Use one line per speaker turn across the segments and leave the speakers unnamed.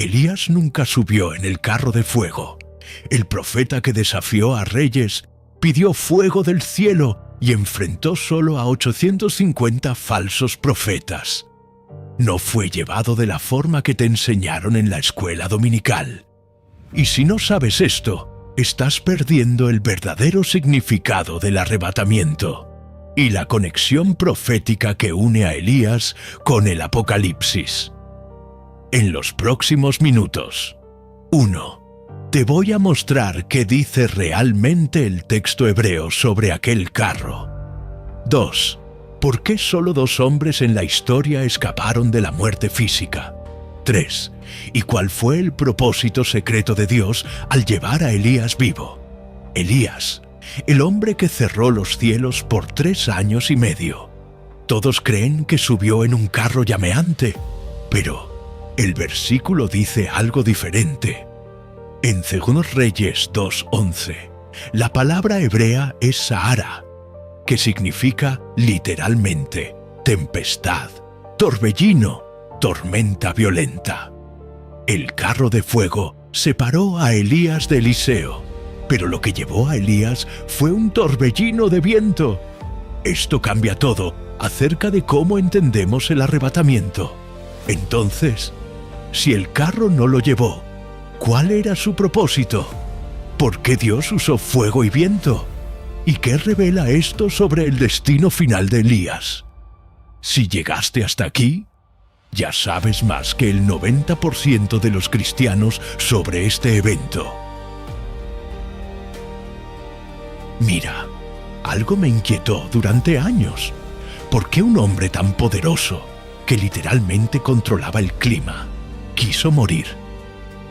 Elías nunca subió en el carro de fuego. El profeta que desafió a reyes pidió fuego del cielo y enfrentó solo a 850 falsos profetas. No fue llevado de la forma que te enseñaron en la escuela dominical. Y si no sabes esto, estás perdiendo el verdadero significado del arrebatamiento y la conexión profética que une a Elías con el Apocalipsis. En los próximos minutos. 1. Te voy a mostrar qué dice realmente el texto hebreo sobre aquel carro. 2. ¿Por qué solo 2 hombres en la historia escaparon de la muerte física? 3. ¿Y cuál fue el propósito secreto de Dios al llevar a Elías vivo? Elías, el hombre que cerró los cielos por 3 años y medio. Todos creen que subió en un carro llameante, pero el versículo dice algo diferente. En 2 Reyes 2:11, la palabra hebrea es Sahara, que significa literalmente tempestad, torbellino, tormenta violenta. El carro de fuego separó a Elías de Eliseo, pero lo que llevó a Elías fue un torbellino de viento. Esto cambia todo acerca de cómo entendemos el arrebatamiento. Entonces, si el carro no lo llevó, ¿cuál era su propósito? ¿Por qué Dios usó fuego y viento? ¿Y qué revela esto sobre el destino final de Elías? Si llegaste hasta aquí, ya sabes más que el 90% de los cristianos sobre este evento. Mira, algo me inquietó durante años. ¿Por qué un hombre tan poderoso, que literalmente controlaba el clima, quiso morir?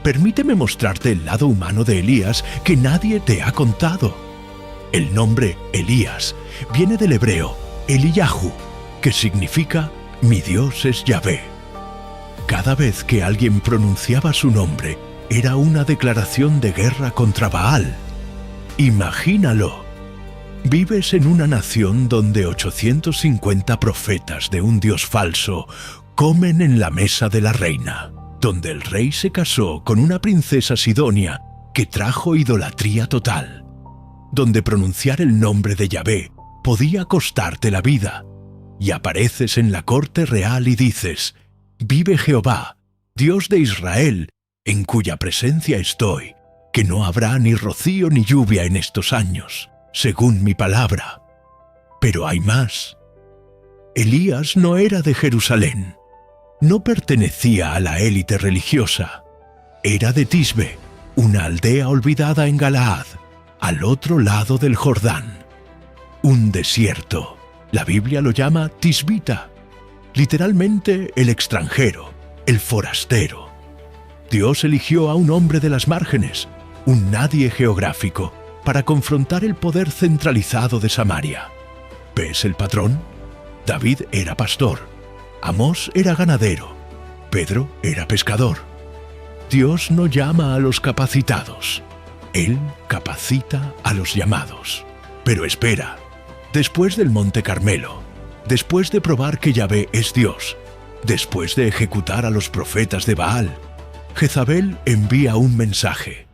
Permíteme mostrarte el lado humano de Elías que nadie te ha contado. El nombre Elías viene del hebreo Eliyahu, que significa «Mi Dios es Yahvé». Cada vez que alguien pronunciaba su nombre, era una declaración de guerra contra Baal. Imagínalo. Vives en una nación donde 850 profetas de un dios falso comen en la mesa de la reina, donde el rey se casó con una princesa sidonia que trajo idolatría total, donde pronunciar el nombre de Yahvé podía costarte la vida, y apareces en la corte real y dices: «Vive Jehová, Dios de Israel, en cuya presencia estoy, que no habrá ni rocío ni lluvia en estos años, según mi palabra». Pero hay más. Elías no era de Jerusalén. No pertenecía a la élite religiosa. Era de Tisbe, una aldea olvidada en Galaad, al otro lado del Jordán. Un desierto. La Biblia lo llama Tisbita, literalmente el extranjero, el forastero. Dios eligió a un hombre de las márgenes, un nadie geográfico, para confrontar el poder centralizado de Samaria. ¿Ves el patrón? David era pastor, Amós era ganadero, Pedro era pescador. Dios no llama a los capacitados, Él capacita a los llamados. Pero espera, después del Monte Carmelo, después de probar que Yahvé es Dios, después de ejecutar a los profetas de Baal, Jezabel envía un mensaje: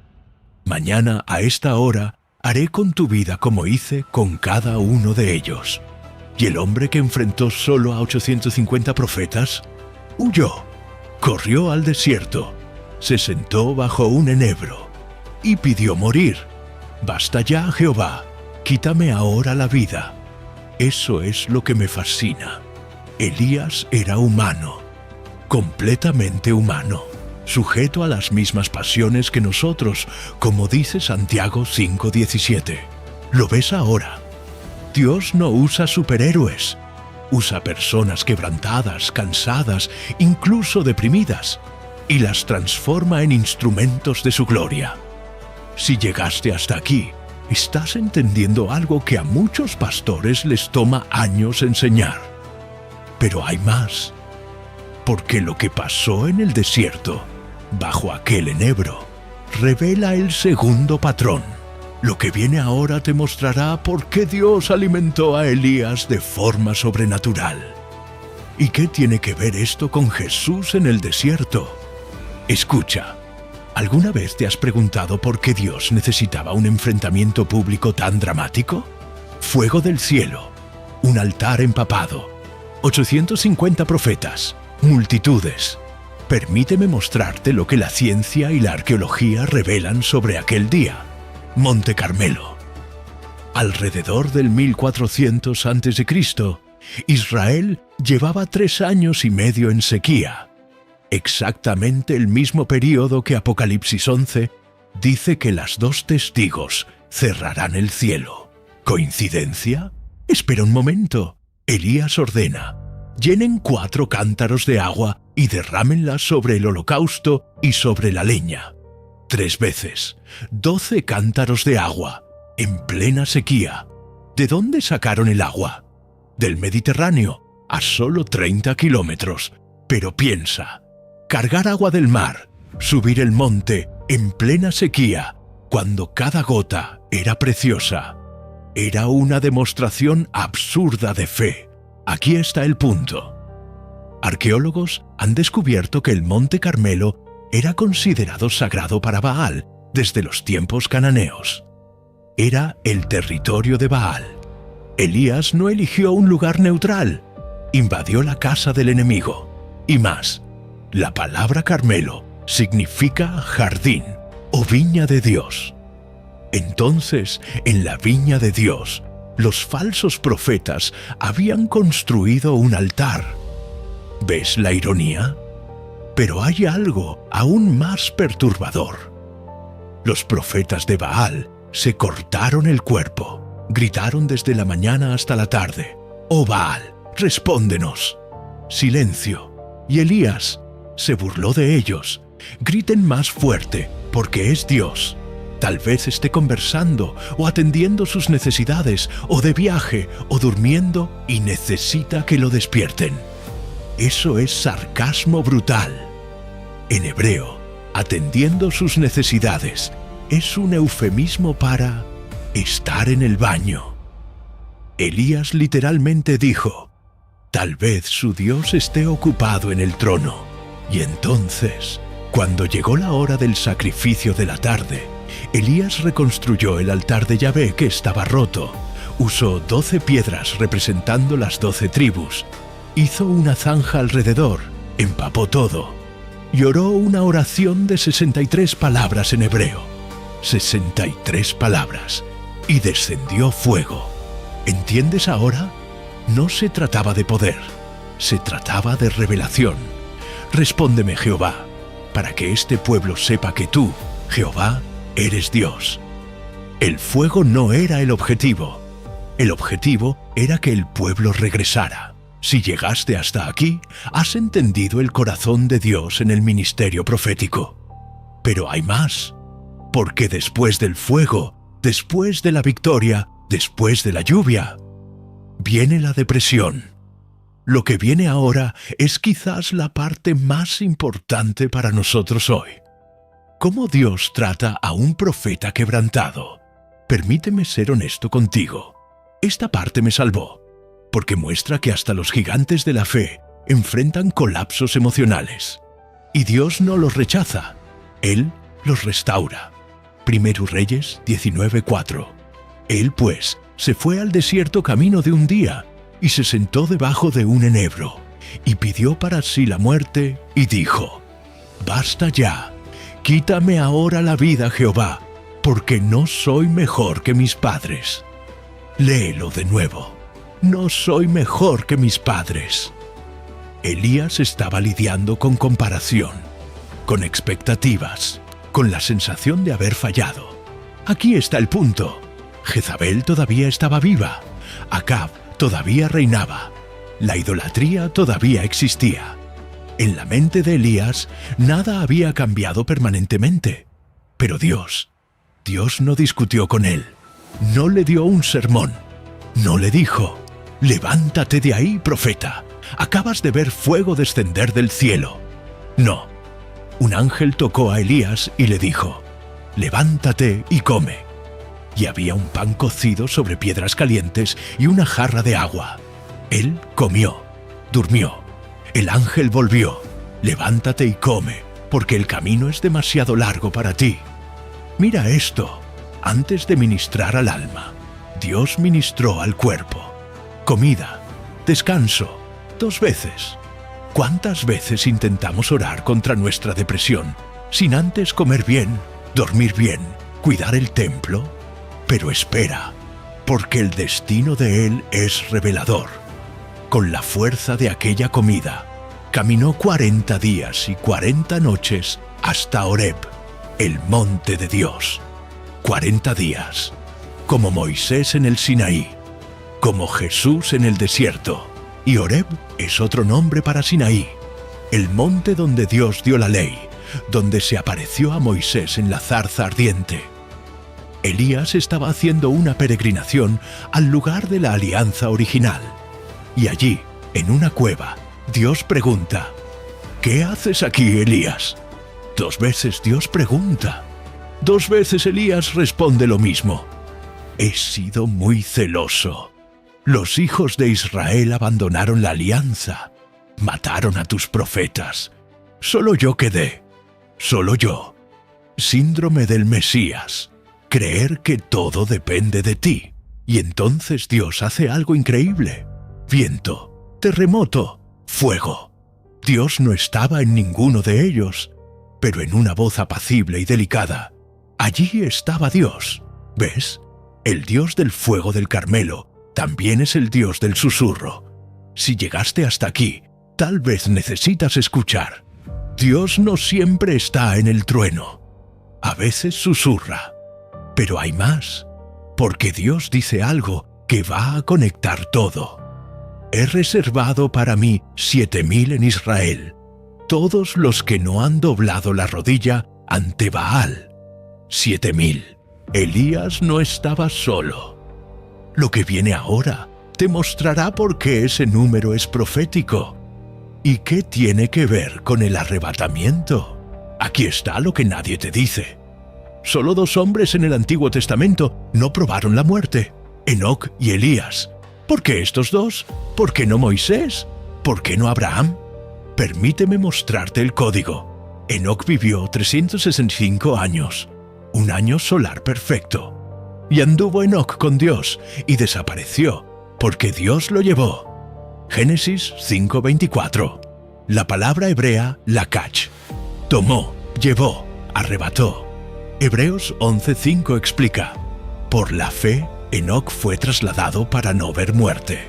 «Mañana a esta hora haré con tu vida como hice con cada uno de ellos». Y el hombre que enfrentó solo a 850 profetas huyó, corrió al desierto, se sentó bajo un enebro y pidió morir. «Basta ya, Jehová, quítame ahora la vida». Eso es lo que me fascina. Elías era humano, completamente humano, sujeto a las mismas pasiones que nosotros, como dice Santiago 5:17. ¿Lo ves ahora? Dios no usa superhéroes, usa personas quebrantadas, cansadas, incluso deprimidas, y las transforma en instrumentos de su gloria. Si llegaste hasta aquí, estás entendiendo algo que a muchos pastores les toma años enseñar. Pero hay más, porque lo que pasó en el desierto, bajo aquel enebro, revela el segundo patrón. Lo que viene ahora te mostrará por qué Dios alimentó a Elías de forma sobrenatural. ¿Y qué tiene que ver esto con Jesús en el desierto? Escucha, ¿alguna vez te has preguntado por qué Dios necesitaba un enfrentamiento público tan dramático? Fuego del cielo, un altar empapado, 850 profetas, multitudes. Permíteme mostrarte lo que la ciencia y la arqueología revelan sobre aquel día. Monte Carmelo. Alrededor del 1400 a.C., Israel llevaba 3 años y medio en sequía. Exactamente el mismo período que Apocalipsis 11 dice que las 2 testigos cerrarán el cielo. ¿Coincidencia? Espera un momento. Elías ordena: llenen 4 cántaros de agua y derrámenla sobre el holocausto y sobre la leña. 3 veces, 12 cántaros de agua, en plena sequía. ¿De dónde sacaron el agua? Del Mediterráneo, a solo 30 kilómetros. Pero piensa, cargar agua del mar, subir el monte en plena sequía, cuando cada gota era preciosa. Era una demostración absurda de fe. Aquí está el punto. Arqueólogos han descubierto que el Monte Carmelo era considerado sagrado para Baal desde los tiempos cananeos. Era el territorio de Baal. Elías no eligió un lugar neutral, invadió la casa del enemigo. Y más, la palabra Carmelo significa jardín o viña de Dios. Entonces, en la viña de Dios, los falsos profetas habían construido un altar. ¿Ves la ironía? Pero hay algo aún más perturbador. Los profetas de Baal se cortaron el cuerpo, gritaron desde la mañana hasta la tarde: «Oh Baal, respóndenos». Silencio. Y Elías se burló de ellos: «Griten más fuerte, porque es Dios. Tal vez esté conversando o atendiendo sus necesidades, o de viaje, o durmiendo, y necesita que lo despierten». Eso es sarcasmo brutal. En hebreo, atendiendo sus necesidades es un eufemismo para estar en el baño. Elías literalmente dijo: tal vez su Dios esté ocupado en el trono. Y entonces, cuando llegó la hora del sacrificio de la tarde, Elías reconstruyó el altar de Yahvé que estaba roto. Usó 12 piedras representando las 12 tribus. Hizo una zanja alrededor, empapó todo, y oró una oración de 63 palabras en hebreo. 63 palabras. Y descendió fuego. ¿Entiendes ahora? No se trataba de poder, se trataba de revelación. Respóndeme, Jehová, para que este pueblo sepa que tú, Jehová, eres Dios. El fuego no era el objetivo. El objetivo era que el pueblo regresara. Si llegaste hasta aquí, has entendido el corazón de Dios en el ministerio profético. Pero hay más, porque después del fuego, después de la victoria, después de la lluvia, viene la depresión. Lo que viene ahora es quizás la parte más importante para nosotros hoy. ¿Cómo Dios trata a un profeta quebrantado? Permíteme ser honesto contigo. Esta parte me salvó, porque muestra que hasta los gigantes de la fe enfrentan colapsos emocionales. Y Dios no los rechaza, Él los restaura. Primero Reyes 19:4. Él, pues, se fue al desierto camino de un día, y se sentó debajo de un enebro, y pidió para sí la muerte, y dijo: «Basta ya, quítame ahora la vida, Jehová, porque no soy mejor que mis padres». Léelo de nuevo. No soy mejor que mis padres. Elías estaba lidiando con comparación, con expectativas, con la sensación de haber fallado. Aquí está el punto. Jezabel todavía estaba viva. Acab todavía reinaba. La idolatría todavía existía. En la mente de Elías, nada había cambiado permanentemente. Pero Dios no discutió con él. No le dio un sermón. No le dijo: «Levántate de ahí, profeta. Acabas de ver fuego descender del cielo». No. Un ángel tocó a Elías y le dijo: «Levántate y come». Y había un pan cocido sobre piedras calientes y una jarra de agua. Él comió, durmió. El ángel volvió: «Levántate y come, porque el camino es demasiado largo para ti. Mira esto, antes de ministrar al alma, Dios ministró al cuerpo. Comida, descanso, 2 veces. ¿Cuántas veces intentamos orar contra nuestra depresión sin antes comer bien, dormir bien, cuidar el templo? Pero espera, porque el destino de Él es revelador. Con la fuerza de aquella comida, caminó 40 días y 40 noches hasta Horeb, el monte de Dios. 40 días, como Moisés en el Sinaí, como Jesús en el desierto. Y Horeb es otro nombre para Sinaí, el monte donde Dios dio la ley, donde se apareció a Moisés en la zarza ardiente. Elías estaba haciendo una peregrinación al lugar de la alianza original. Y allí, en una cueva, Dios pregunta: ¿qué haces aquí, Elías? 2 veces Dios pregunta. 2 veces Elías responde lo mismo: he sido muy celoso. Los hijos de Israel abandonaron la alianza, mataron a tus profetas. Solo yo quedé, solo yo. Síndrome del Mesías, creer que todo depende de ti. Y entonces Dios hace algo increíble. Viento, terremoto, fuego. Dios no estaba en ninguno de ellos, pero en una voz apacible y delicada, allí estaba Dios. ¿Ves? El Dios del fuego del Carmelo también es el Dios del susurro. Si llegaste hasta aquí, tal vez necesitas escuchar. Dios no siempre está en el trueno. A veces susurra. Pero hay más, porque Dios dice algo que va a conectar todo. He reservado para mí 7,000 en Israel, todos los que no han doblado la rodilla ante Baal. 7,000. Elías no estaba solo. Lo que viene ahora te mostrará por qué ese número es profético. ¿Y qué tiene que ver con el arrebatamiento? Aquí está lo que nadie te dice. Solo 2 hombres en el Antiguo Testamento no probaron la muerte: Enoc y Elías. ¿Por qué estos 2? ¿Por qué no Moisés? ¿Por qué no Abraham? Permíteme mostrarte el código. Enoc vivió 365 años, un año solar perfecto. Y anduvo Enoc con Dios y desapareció, porque Dios lo llevó. Génesis 5:24. La palabra hebrea lakach. Tomó, llevó, arrebató. Hebreos 11:5 explica: por la fe, Enoc fue trasladado para no ver muerte.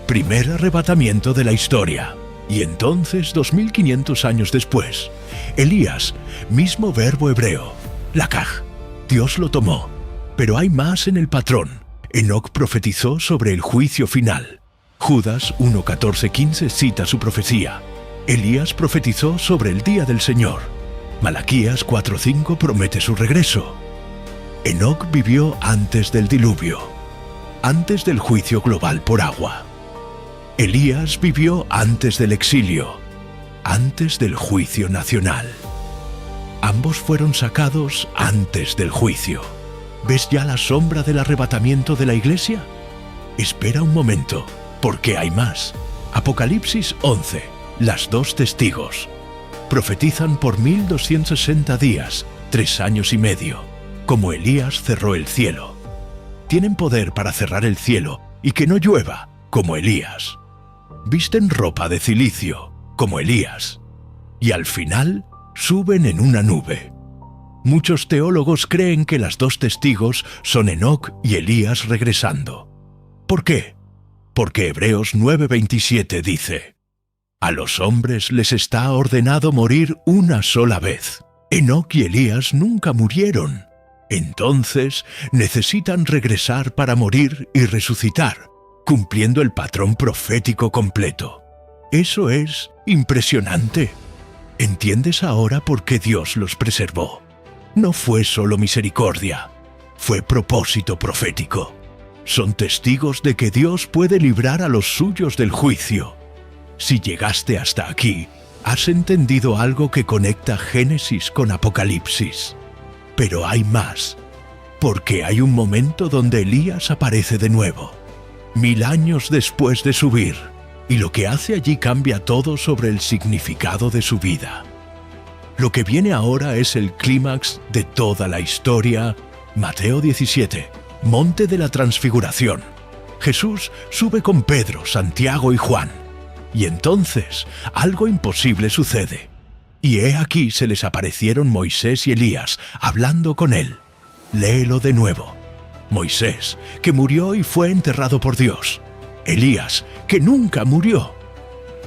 Primer arrebatamiento de la historia. Y entonces, 2500 años después, Elías, mismo verbo hebreo, lakach. Dios lo tomó. Pero hay más en el patrón. Enoc profetizó sobre el juicio final. Judas 1:14-15 cita su profecía. Elías profetizó sobre el día del Señor. Malaquías 4:5 promete su regreso. Enoc vivió antes del diluvio, antes del juicio global por agua. Elías vivió antes del exilio, antes del juicio nacional. Ambos fueron sacados antes del juicio. ¿Ves ya la sombra del arrebatamiento de la iglesia? Espera un momento, porque hay más. Apocalipsis 11. Las 2 testigos. Profetizan por 1260 días, 3 años y medio, como Elías cerró el cielo. Tienen poder para cerrar el cielo y que no llueva, como Elías. Visten ropa de cilicio, como Elías. Y al final, suben en una nube. Muchos teólogos creen que las 2 testigos son Enoc y Elías regresando. ¿Por qué? Porque Hebreos 9:27 dice: a los hombres les está ordenado morir una sola vez. Enoc y Elías nunca murieron. Entonces necesitan regresar para morir y resucitar, cumpliendo el patrón profético completo. Eso es impresionante. ¿Entiendes ahora por qué Dios los preservó? No fue solo misericordia, fue propósito profético. Son testigos de que Dios puede librar a los suyos del juicio. Si llegaste hasta aquí, has entendido algo que conecta Génesis con Apocalipsis. Pero hay más, porque hay un momento donde Elías aparece de nuevo, 1000 años después de subir, y lo que hace allí cambia todo sobre el significado de su vida. Lo que viene ahora es el clímax de toda la historia. Mateo 17, Monte de la Transfiguración. Jesús sube con Pedro, Santiago y Juan. Y entonces algo imposible sucede. Y he aquí se les aparecieron Moisés y Elías, hablando con él. Léelo de nuevo. Moisés, que murió y fue enterrado por Dios. Elías, que nunca murió.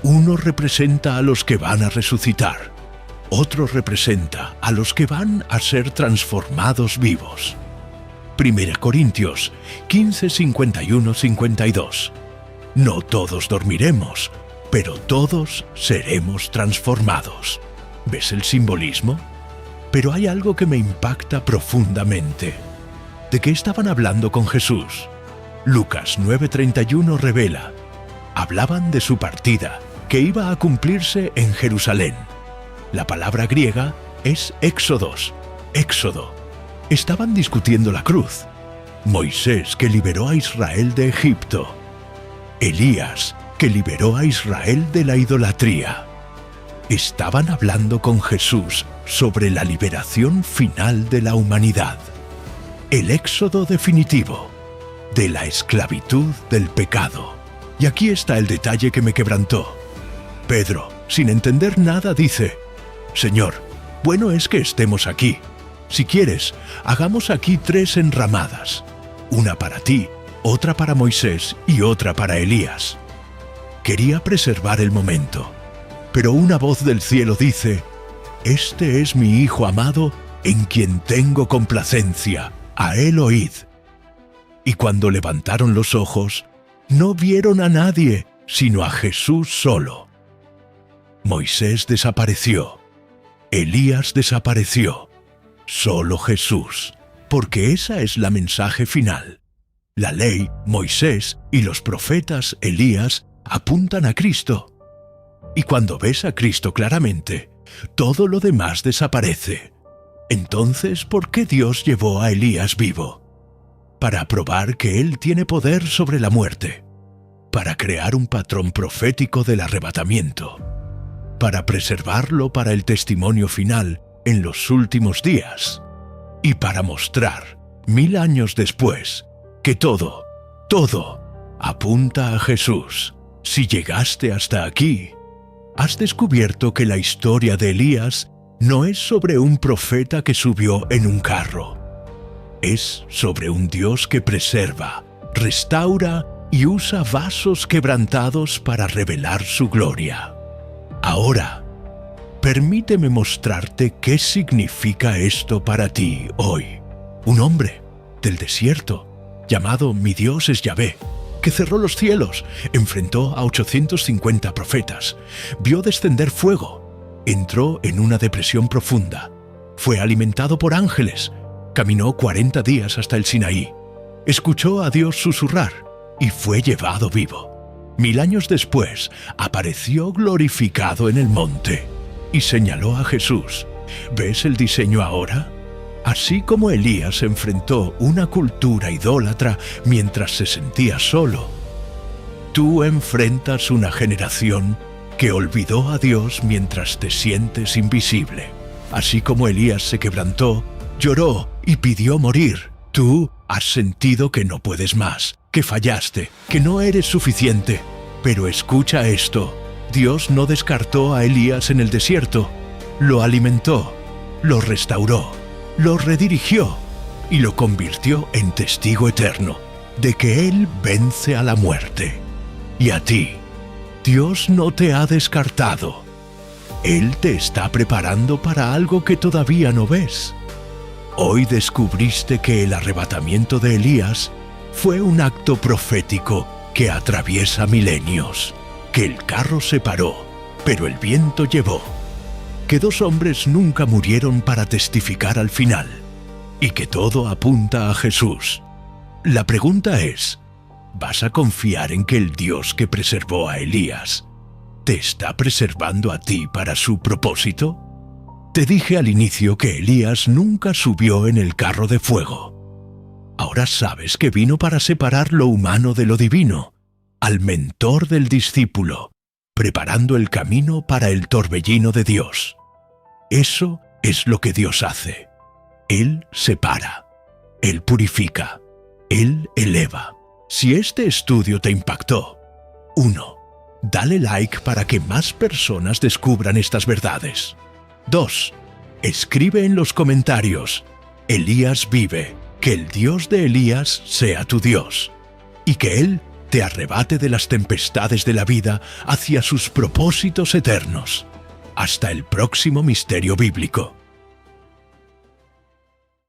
Uno representa a los que van a resucitar. Otro representa a los que van a ser transformados vivos. 1 Corintios 15, 51-52. No todos dormiremos, pero todos seremos transformados. ¿Ves el simbolismo? Pero hay algo que me impacta profundamente. ¿De qué estaban hablando con Jesús? Lucas 9:31 revela: hablaban de su partida, que iba a cumplirse en Jerusalén. La palabra griega es éxodos, éxodo. Estaban discutiendo la cruz. Moisés, que liberó a Israel de Egipto. Elías, que liberó a Israel de la idolatría. Estaban hablando con Jesús sobre la liberación final de la humanidad. El éxodo definitivo de la esclavitud del pecado. Y aquí está el detalle que me quebrantó. Pedro, sin entender nada, dice: Señor, bueno es que estemos aquí. Si quieres, hagamos aquí 3 enramadas. Una para ti, otra para Moisés y otra para Elías. Quería preservar el momento. Pero una voz del cielo dice: Este es mi Hijo amado, en quien tengo complacencia. A él oíd. Y cuando levantaron los ojos, no vieron a nadie, sino a Jesús solo. Moisés desapareció. Elías desapareció. Solo Jesús. Porque esa es la mensaje final. La ley, Moisés y los profetas Elías apuntan a Cristo. Y cuando ves a Cristo claramente, todo lo demás desaparece. Entonces, ¿por qué Dios llevó a Elías vivo? Para probar que Él tiene poder sobre la muerte. Para crear un patrón profético del arrebatamiento. Para preservarlo para el testimonio final en los últimos días. Y para mostrar, 1000 años después, que todo apunta a Jesús. Si llegaste hasta aquí, has descubierto que la historia de Elías no es sobre un profeta que subió en un carro. Es sobre un Dios que preserva, restaura y usa vasos quebrantados para revelar su gloria. Ahora, permíteme mostrarte qué significa esto para ti hoy. Un hombre del desierto, llamado Mi Dios es Yahvé, que cerró los cielos, enfrentó a 850 profetas, vio descender fuego, entró en una depresión profunda, fue alimentado por ángeles, caminó 40 días hasta el Sinaí, escuchó a Dios susurrar y fue llevado vivo. 1000 años después, apareció glorificado en el monte y señaló a Jesús. ¿Ves el diseño ahora? Así como Elías enfrentó una cultura idólatra mientras se sentía solo, tú enfrentas una generación que olvidó a Dios mientras te sientes invisible. Así como Elías se quebrantó, lloró y pidió morir, tú has sentido que no puedes más, que fallaste, que no eres suficiente. Pero escucha esto, Dios no descartó a Elías en el desierto, lo alimentó, lo restauró, lo redirigió y lo convirtió en testigo eterno de que Él vence a la muerte. Y a ti, Dios no te ha descartado. Él te está preparando para algo que todavía no ves. Hoy descubriste que el arrebatamiento de Elías fue un acto profético que atraviesa milenios, que el carro se paró, pero el viento llevó, que 2 hombres nunca murieron para testificar al final, y que todo apunta a Jesús. La pregunta es, ¿vas a confiar en que el Dios que preservó a Elías te está preservando a ti para su propósito? Te dije al inicio que Elías nunca subió en el carro de fuego. Ahora sabes que vino para separar lo humano de lo divino, al mentor del discípulo, preparando el camino para el torbellino de Dios. Eso es lo que Dios hace. Él separa, Él purifica, Él eleva. Si este estudio te impactó, 1. Dale like para que más personas descubran estas verdades. 2. Escribe en los comentarios: Elías vive, que el Dios de Elías sea tu Dios, y que Él te arrebate de las tempestades de la vida hacia sus propósitos eternos. Hasta el próximo misterio bíblico.